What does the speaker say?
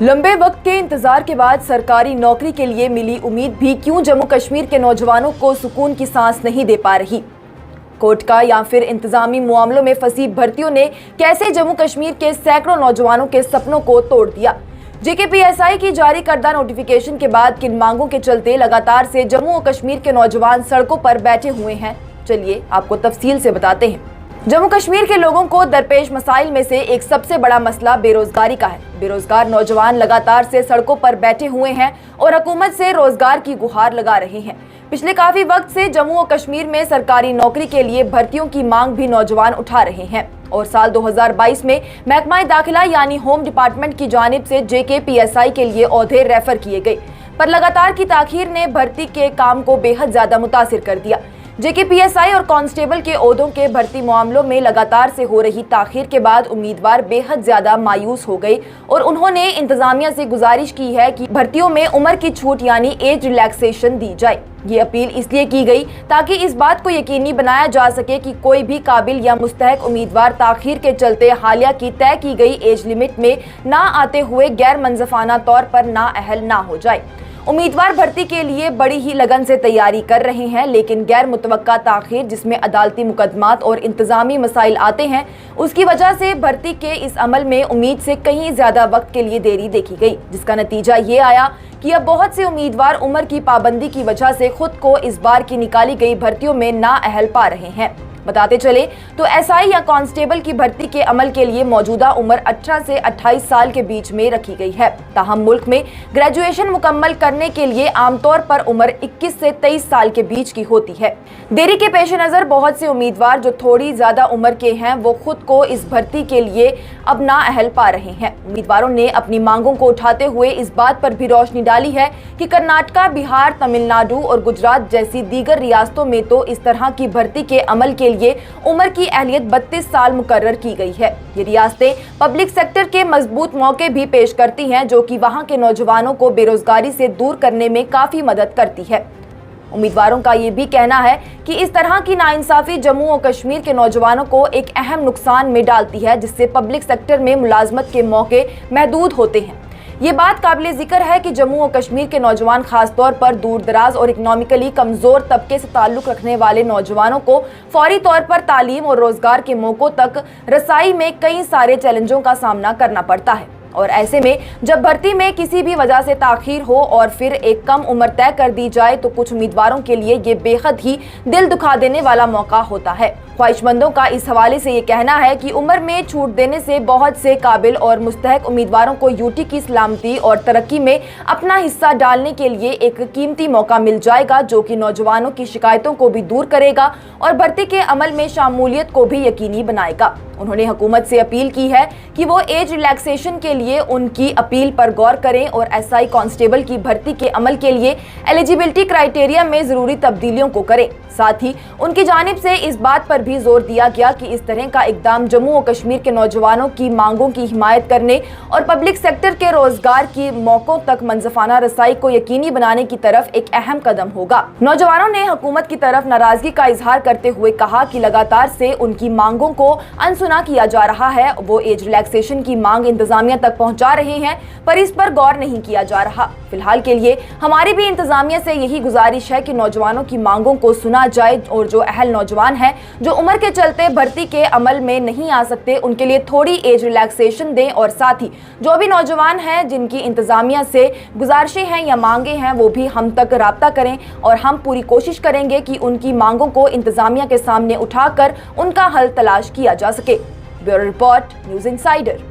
लंबे वक्त के इंतजार के बाद सरकारी नौकरी के लिए मिली उम्मीद भी क्यों जम्मू कश्मीर के नौजवानों को सुकून की सांस नहीं दे पा रही। कोर्ट का या फिर इंतजामी मामलों में फंसी भर्तियों ने कैसे जम्मू कश्मीर के सैकड़ों नौजवानों के सपनों को तोड़ दिया। जेकेपीएसआई की जारी करदा नोटिफिकेशन के बाद किन मांगों के चलते लगातार से जम्मू और कश्मीर के नौजवान सड़कों पर बैठे हुए हैं, चलिए आपको तफसील से बताते हैं। जम्मू कश्मीर के लोगों को दरपेश मसाइल में से एक सबसे बड़ा मसला बेरोजगारी का है। बेरोजगार नौजवान लगातार से सड़कों पर बैठे हुए हैं और हुकूमत से रोजगार की गुहार लगा रहे हैं। पिछले काफी वक्त से जम्मू और कश्मीर में सरकारी नौकरी के लिए भर्तियों की मांग भी नौजवान उठा रहे हैं और साल 2022 में महकमा दाखिला यानी होम डिपार्टमेंट की जानिब से जेकेपीएसआई के लिए ओहदे रेफर किए गए, पर लगातार की ताखीर ने भर्ती के काम को बेहद ज्यादा मुतासिर कर दिया। जेकेपीएसआई और कांस्टेबल के ओहदों के भर्ती मामलों में लगातार से हो रही ताखीर के बाद उम्मीदवार बेहद ज्यादा मायूस हो गए और उन्होंने इंतजामिया से गुजारिश की है कि भर्तियों में उम्र की छूट यानी एज रिलैक्सेशन दी जाए। ये अपील इसलिए की गई ताकि इस बात को यकीनी बनाया जा सके कि कोई भी काबिल या मुस्तहक उम्मीदवार ताखीर के चलते हालिया की तय की गई एज लिमिट में ना आते हुए गैर मंजफाना तौर पर नाअहल ना हो जाए। उम्मीदवार भर्ती के लिए बड़ी ही लगन से तैयारी कर रहे हैं, लेकिन गैर मुतवक्का ताखीर जिसमें अदालती मुकदमात और इंतजामी मसाइल आते हैं, उसकी वजह से भर्ती के इस अमल में उम्मीद से कहीं ज्यादा वक्त के लिए देरी देखी गई, जिसका नतीजा ये आया कि अब बहुत से उम्मीदवार उम्र की पाबंदी की वजह से खुद को इस बार की निकाली गई भर्तियों में नाअहल पा रहे हैं। बताते चले तो एसआई या कांस्टेबल की भर्ती के अमल के लिए मौजूदा उम्र 18 से 28 साल के बीच में रखी गई है। ताहम मुल्क में ग्रेजुएशन मुकम्मल करने के लिए आमतौर पर उम्र 21 से 23 साल के बीच की होती है। देरी के पेश नजर बहुत से उम्मीदवार जो थोड़ी ज्यादा उम्र के हैं वो खुद को इस भर्ती के लिए अब नाअहल पा रहे हैं। उम्मीदवारों ने अपनी मांगों को उठाते हुए इस बात पर भी रोशनी डाली है कि कर्नाटका, बिहार, तमिलनाडु और गुजरात जैसी दीगर रियासतों में तो इस तरह की भर्ती के अमल के लिए उम्र की अहलियत 32 साल मुकर्रर की गई है। ये रियासतें पब्लिक सेक्टर के मजबूत मौके भी पेश करती हैं, जो कि वहां के नौजवानों को बेरोजगारी से दूर करने में काफी मदद करती है। उम्मीदवारों का ये भी कहना है कि इस तरह की नाइंसाफी जम्मू और कश्मीर के नौजवानों को एक अहम नुकसान में डालती है, जिससे पब्लिक सेक्टर में मुलाजमत के मौके महदूद होते हैं। ये बात काबिल जिक्र है कि जम्मू और कश्मीर के नौजवान खास तौर पर दूर दराज और इकोनॉमिकली कमजोर तबके से ताल्लुक रखने वाले नौजवानों को फौरी तौर पर तालीम और रोजगार के मौकों तक रसाई में कई सारे चैलेंजों का सामना करना पड़ता है और ऐसे में जब भर्ती में किसी भी वजह से ताखीर हो और फिर एक कम उम्र तय कर दी जाए तो कुछ उम्मीदवारों के लिए ये बेहद ही दिल दुखा देने वाला मौका होता है। ख्वाहिशमंदों का इस हवाले से ये कहना है कि उम्र में छूट देने से बहुत से काबिल और मुस्तहक उम्मीदवारों को यूटी की सलामती और तरक्की में अपना हिस्सा डालने के लिए एक कीमती मौका मिल जाएगा, जो कि नौजवानों की शिकायतों को भी दूर करेगा और भर्ती के अमल में शामूलियत को भी यकीनी बनाएगा। उन्होंने हुकूमत से अपील की है कि वो एज रिलैक्सेशन के लिए उनकी अपील पर गौर करें और एसआई कांस्टेबल की भर्ती के अमल के लिए एलिजिबिलिटी क्राइटेरिया में जरूरी तब्दीलियों को करें। साथ ही उनकी जानिब से इस बात पर भी जोर दिया गया कि इस तरह का इकदाम जम्मू और कश्मीर के नौजवानों की मांगों की हिमायत करने और पब्लिक सेक्टर के रोजगार की मौकों तक मंजफाना रसाई को यकीनी बनाने की तरफ एक अहम कदम होगा। नौजवानों ने हुकूमत की तरफ नाराजगी का इजहार करते हुए कहा कि लगातार से उनकी मांगों को अनसुना किया जा रहा है। वो एज रिलैक्सेशन की मांग इंतजामिया तक पहुंचा रहे हैं, पर इस पर गौर नहीं किया जा रहा। फिलहाल के लिए हमारी भी इंतजामिया से यही गुजारिश है कि नौजवानों की मांगों को सुना जाए और जो अहल नौजवान हैं जो उम्र के चलते भर्ती के अमल में नहीं आ सकते, उनके लिए थोड़ी एज रिलैक्सेशन दें और साथ ही जो भी नौजवान हैं जिनकी इंतजामिया से गुजारिशें हैं या मांगे हैं वो भी हम तक राब्ता करें और हम पूरी कोशिश करेंगे कि उनकी मांगों को इंतजामिया के सामने उठाकर उनका हल तलाश किया जा सके। Bureau report, news insider.